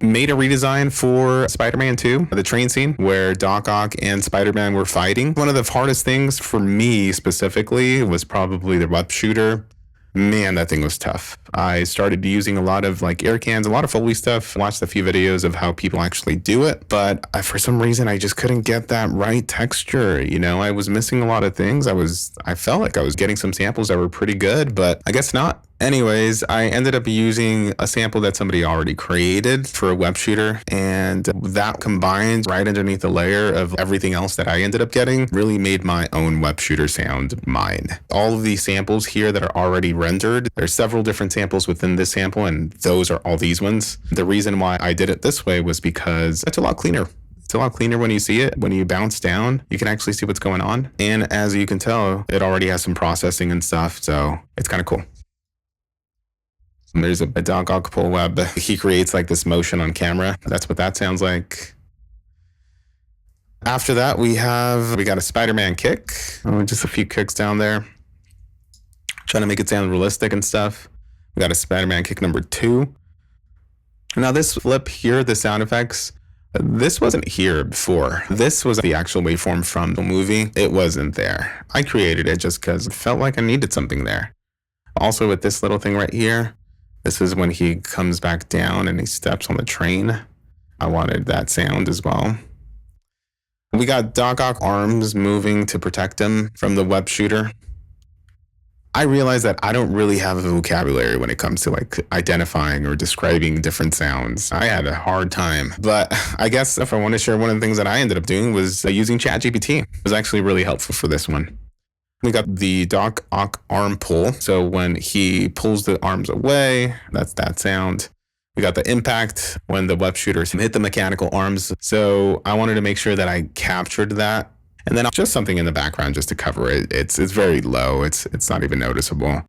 made a redesign for Spider-Man 2, the train scene where Doc Ock and Spider-Man were fighting. One of the hardest things for me specifically was probably the web shooter. Man, that thing was tough. I started using a lot of like air cans, a lot of Foley stuff, watched a few videos of how people actually do it, but for some reason I just couldn't get that right texture. You know, I was missing a lot of things. I felt like I was getting some samples that were pretty good, but I guess not. Anyways, I ended up using a sample that somebody already created for a web shooter, and that combined right underneath the layer of everything else that I ended up getting really made my own web shooter sound mine. All of these samples here that are already rendered, there's several different samples within this sample, and those are all these ones. The reason why I did it this way was because it's a lot cleaner. It's a lot cleaner when you see it. When you bounce down, you can actually see what's going on. And as you can tell, it already has some processing and stuff, so it's kind of cool. There's a Doc Ock pull web. He creates like this motion on camera. That's what that sounds like. After that, we got a Spider-Man kick. Oh, just a few kicks down there. Trying to make it sound realistic and stuff. We got a Spider-Man kick number 2. Now this flip here, the sound effects, this wasn't here before. This was the actual waveform from the movie. It wasn't there. I created it just because it felt like I needed something there. Also with this little thing right here, this is when he comes back down and he steps on the train. I wanted that sound as well. We got Doc Ock arms moving to protect him from the web shooter. I realized that I don't really have a vocabulary when it comes to like identifying or describing different sounds. I had a hard time, but I guess if I want to share one of the things that I ended up doing was using ChatGPT. It was actually really helpful for this one. We got the Doc Ock arm pull. So when he pulls the arms away, that's that sound. We got the impact when the web shooters hit the mechanical arms. So I wanted to make sure that I captured that. And then just something in the background just to cover it. It's very low. It's not even noticeable.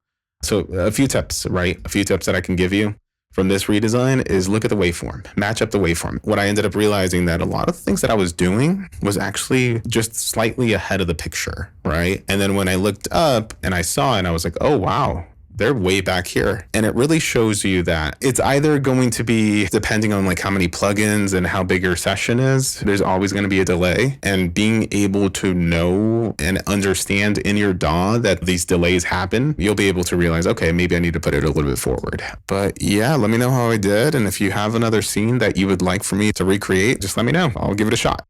So a few tips, right? A few tips that I can give you from this redesign is look at the waveform, match up the waveform. What I ended up realizing that a lot of things that I was doing was actually just slightly ahead of the picture, right? And then when I looked up and I saw it, and I was like, oh, wow, they're way back here. And it really shows you that it's either going to be, depending on like how many plugins and how big your session is, there's always going to be a delay. And being able to know and understand in your DAW that these delays happen, you'll be able to realize, okay, maybe I need to put it a little bit forward. But yeah, let me know how I did. And if you have another scene that you would like for me to recreate, just let me know. I'll give it a shot.